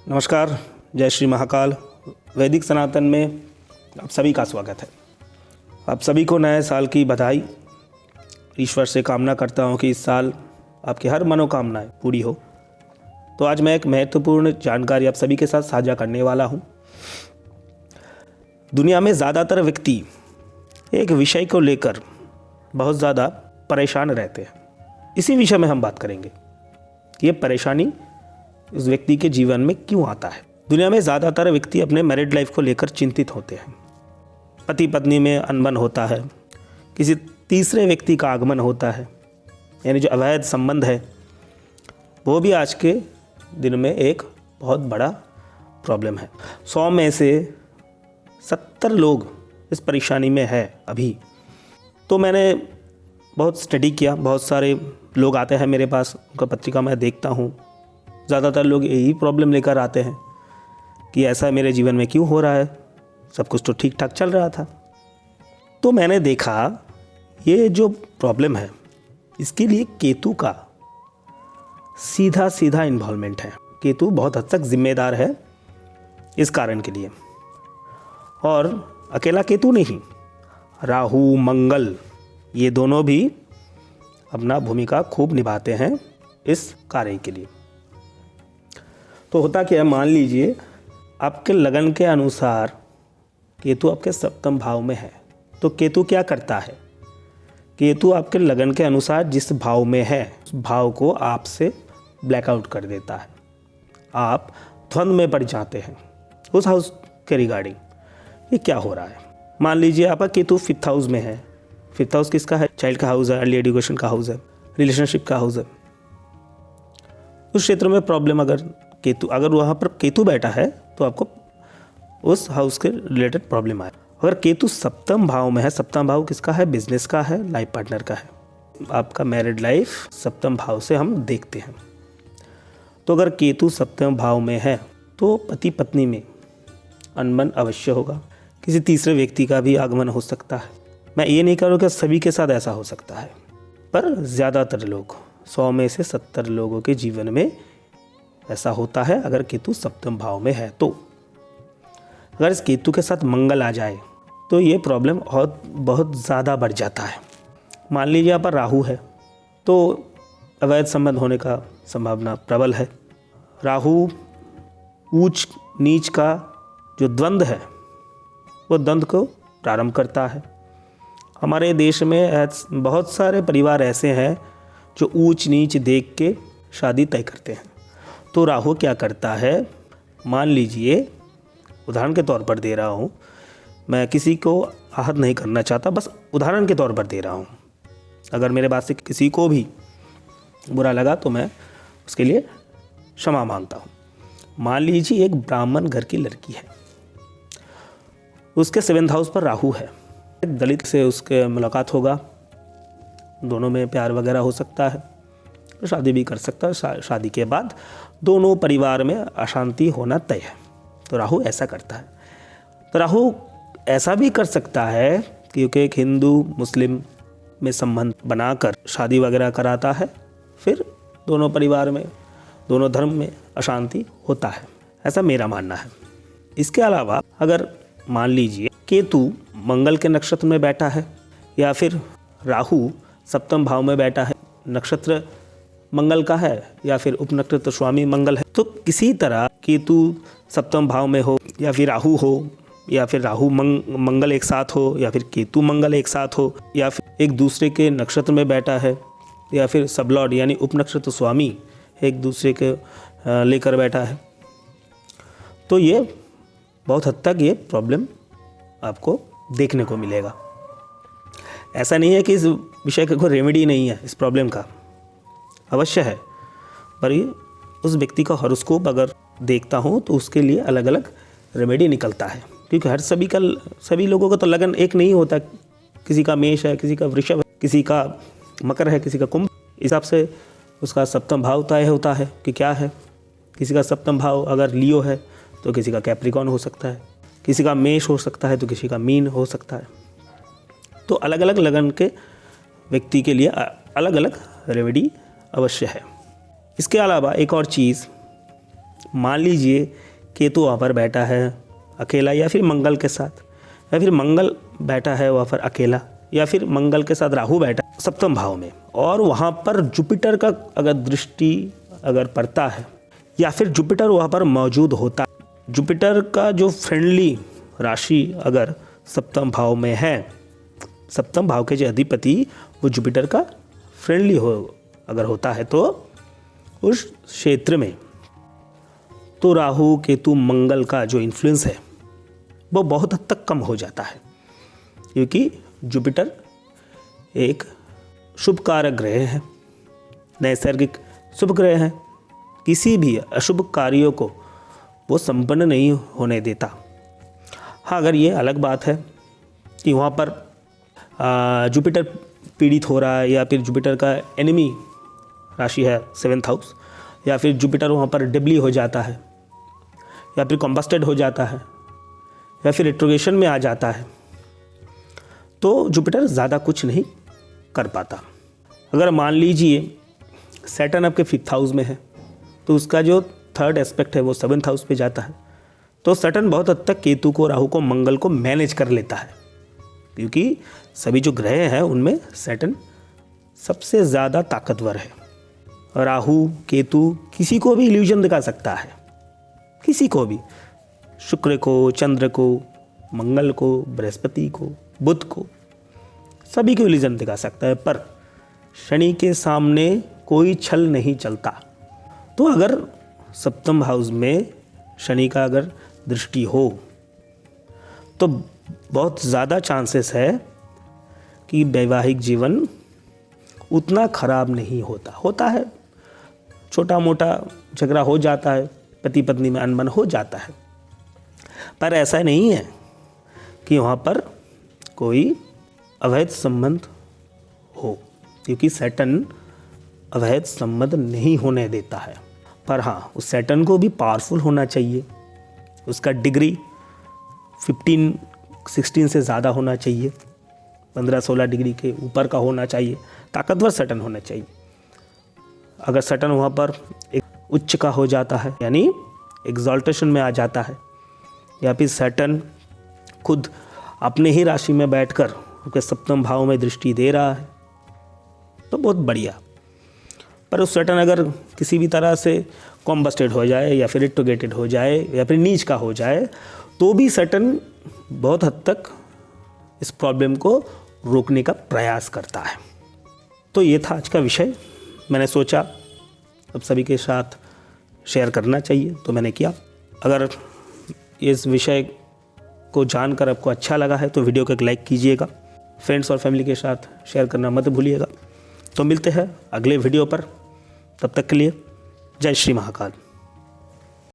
नमस्कार, जय श्री महाकाल। वैदिक सनातन में आप सभी का स्वागत है। आप सभी को नए साल की बधाई। ईश्वर से कामना करता हूं कि इस साल आपकी हर मनोकामनाएं पूरी हो। तो आज मैं एक महत्वपूर्ण जानकारी आप सभी के साथ साझा करने वाला हूं। दुनिया में ज़्यादातर व्यक्ति एक विषय को लेकर बहुत ज़्यादा परेशान रहते हैं। इसी विषय में हम बात करेंगे। ये परेशानी उस व्यक्ति के जीवन में क्यों आता है। दुनिया में ज़्यादातर व्यक्ति अपने मैरिड लाइफ को लेकर चिंतित होते हैं। पति पत्नी में अनबन होता है, किसी तीसरे व्यक्ति का आगमन होता है, यानी जो अवैध संबंध है वो भी आज के दिन में एक बहुत बड़ा प्रॉब्लम है। 100 में से 70 लोग इस परेशानी में है अभी। तो मैंने बहुत स्टडी किया, बहुत सारे लोग आते हैं मेरे पास, उनका पत्रिका मैं देखता हूँ। ज़्यादातर लोग यही प्रॉब्लम लेकर आते हैं कि ऐसा मेरे जीवन में क्यों हो रहा है, सब कुछ तो ठीक ठाक चल रहा था। तो मैंने देखा ये जो प्रॉब्लम है इसके लिए केतु का सीधा इन्वॉल्वमेंट है। केतु बहुत हद तक जिम्मेदार है इस कारण के लिए। और अकेला केतु नहीं, राहु मंगल ये दोनों भी अपना भूमिका खूब निभाते हैं इस कार्य के लिए। तो होता क्या है, मान लीजिए आपके लगन के अनुसार केतु आपके सप्तम भाव में है। तो केतु क्या करता है, केतु आपके लगन के अनुसार जिस भाव में है उस भाव को आपसे ब्लैकआउट कर देता है। आप द्वंद्व में पड़ जाते हैं उस हाउस के रिगार्डिंग। ये क्या हो रहा है, मान लीजिए आपका केतु 5th हाउस में है। 5th हाउस किसका है, चाइल्ड का हाउस है, अर्ली एजुकेशन का हाउस है, रिलेशनशिप का हाउस है। उस क्षेत्र में प्रॉब्लम अगर वहाँ पर केतु बैठा है तो आपको उस हाउस के रिलेटेड प्रॉब्लम आए। अगर केतु सप्तम भाव में है, सप्तम भाव किसका है, बिजनेस का है, लाइफ पार्टनर का है। आपका मैरिड लाइफ सप्तम भाव से हम देखते हैं। तो अगर केतु सप्तम भाव में है तो पति पत्नी में अनबन अवश्य होगा। किसी तीसरे व्यक्ति का भी आगमन हो सकता है। मैं ये नहीं कह रहा कि सभी के साथ ऐसा हो सकता है, पर ज़्यादातर लोग 100 में से 70 लोगों के जीवन में ऐसा होता है अगर केतु सप्तम भाव में है। तो अगर इस केतु के साथ मंगल आ जाए तो ये प्रॉब्लम बहुत ज़्यादा बढ़ जाता है। मान लीजिए यहाँ पर राहु है तो अवैध संबंध होने का संभावना प्रबल है। राहु ऊंच नीच का जो द्वंद्व है वो द्वंद्व को प्रारंभ करता है। हमारे देश में बहुत सारे परिवार ऐसे हैं जो ऊंच नीच देख के शादी तय करते हैं। तो राहु क्या करता है, मान लीजिए उदाहरण के तौर पर दे रहा हूँ, मैं किसी को आहत नहीं करना चाहता, बस उदाहरण के तौर पर दे रहा हूँ। अगर मेरे बात से किसी को भी बुरा लगा तो मैं उसके लिए क्षमा मांगता हूँ। मान लीजिए एक ब्राह्मण घर की लड़की है, उसके 7th हाउस पर राहु है। एक दलित से उसके मुलाकात होगा, दोनों में प्यार वगैरह हो सकता है, तो शादी भी कर सकता है। शादी के बाद दोनों परिवार में अशांति होना तय है। तो राहु ऐसा करता है। तो राहु ऐसा भी कर सकता है क्योंकि एक हिंदू मुस्लिम में संबंध बनाकर शादी वगैरह कराता है, फिर दोनों परिवार में दोनों धर्म में अशांति होता है, ऐसा मेरा मानना है। इसके अलावा अगर मान लीजिए केतु मंगल के नक्षत्र में बैठा है या फिर राहु सप्तम भाव में बैठा है, नक्षत्र मंगल का है या फिर उपनक्षत्र स्वामी मंगल है, तो किसी तरह केतु सप्तम भाव में हो या फिर राहु हो या फिर राहु मंगल एक साथ हो या फिर केतु मंगल एक साथ हो या फिर एक दूसरे के नक्षत्र में बैठा है या फिर सबलॉर्ड यानी उपनक्षत्र स्वामी एक दूसरे के लेकर बैठा है, तो ये बहुत हद तक ये प्रॉब्लम आपको देखने को मिलेगा। ऐसा नहीं है कि इस विषय का कोई रेमेडी नहीं है, इस प्रॉब्लम का अवश्य है, पर ये उस व्यक्ति का हॉरोस्कोप अगर देखता हूँ तो उसके लिए अलग अलग रेमेडी निकलता है। क्योंकि सभी लोगों का तो लगन एक नहीं होता। किसी का मेष है, किसी का वृषभ है, किसी का मकर है, किसी का कुंभ। हिसाब से उसका सप्तम भाव तय होता है कि क्या है। किसी का सप्तम भाव अगर लियो है तो किसी का कैप्रिकॉन हो सकता है, किसी का मेष हो सकता है तो किसी का मीन हो सकता है। तो अलग अलग लगन के व्यक्ति के लिए अलग अलग रेमेडी अवश्य है। इसके अलावा एक और चीज़ मान लीजिए केतु वहाँ पर बैठा है अकेला या फिर मंगल के साथ, या फिर मंगल बैठा है वहाँ पर अकेला, या फिर मंगल के साथ राहु बैठा सप्तम भाव में, और वहाँ पर जुपिटर का अगर दृष्टि अगर पड़ता है या फिर जुपिटर वहाँ पर मौजूद होता है, जुपिटर का जो फ्रेंडली राशि अगर सप्तम भाव में है, सप्तम भाव के जो अधिपति वो जुपिटर का फ्रेंडली हो अगर होता है तो उस क्षेत्र में तो राहु केतु मंगल का जो इन्फ्लुएंस है वो बहुत हद तक कम हो जाता है, क्योंकि जुपिटर एक शुभ कारक ग्रह है, नैसर्गिक शुभ ग्रह है। किसी भी अशुभ कार्यों को वो संपन्न नहीं होने देता। हाँ, अगर ये अलग बात है कि वहाँ पर जुपिटर पीड़ित हो रहा है या फिर जुपिटर का एनिमी राशि है 7th हाउस, या फिर जुपिटर वहाँ पर डिबली हो जाता है या फिर कॉम्बस्टेड हो जाता है या फिर रिट्रोगेशन में आ जाता है, तो जुपिटर ज़्यादा कुछ नहीं कर पाता। अगर मान लीजिए सैटर्न आपके 5th हाउस में है तो उसका जो 3rd एस्पेक्ट है वो 7th हाउस पे जाता है, तो सैटर्न बहुत हद तक केतु को, राहु को, मंगल को मैनेज कर लेता है, क्योंकि सभी जो ग्रह हैं उनमें सैटर्न सबसे ज़्यादा ताकतवर है। राहु केतु किसी को भी इल्यूजन दिखा सकता है, किसी को भी, शुक्र को, चंद्र को, मंगल को, बृहस्पति को, बुध को, सभी को इल्यूजन दिखा सकता है, पर शनि के सामने कोई छल नहीं चलता। तो अगर सप्तम हाउस में शनि का अगर दृष्टि हो तो बहुत ज़्यादा चांसेस है कि वैवाहिक जीवन उतना खराब नहीं होता है, छोटा मोटा झगड़ा हो जाता है, पति पत्नी में अनबन हो जाता है, पर ऐसा नहीं है कि वहाँ पर कोई अवैध संबंध हो, क्योंकि सैटर्न अवैध संबंध नहीं होने देता है। पर हाँ, उस सैटर्न को भी पावरफुल होना चाहिए, उसका डिग्री 15-16 से ज़्यादा होना चाहिए, 15-16 डिग्री के ऊपर का होना चाहिए, ताकतवर सैटर्न होना चाहिए। अगर सैटर्न वहाँ पर एक उच्च का हो जाता है, यानी एग्जॉल्टेशन में आ जाता है, या फिर सैटर्न खुद अपने ही राशि में बैठकर उसके सप्तम भाव में दृष्टि दे रहा है, तो बहुत बढ़िया। पर उस सैटर्न अगर किसी भी तरह से कॉम्बस्टेड हो जाए या फिर रिट्रोगेटेड हो जाए या फिर नीच का हो जाए, तो भी सैटर्न बहुत हद तक इस प्रॉब्लम को रोकने का प्रयास करता है। तो ये था आज का विषय, मैंने सोचा अब सभी के साथ शेयर करना चाहिए तो मैंने किया। अगर इस विषय को जानकर आपको अच्छा लगा है तो वीडियो को एक लाइक कीजिएगा, फ्रेंड्स और फैमिली के साथ शेयर करना मत भूलिएगा। तो मिलते हैं अगले वीडियो पर, तब तक के लिए जय श्री महाकाल।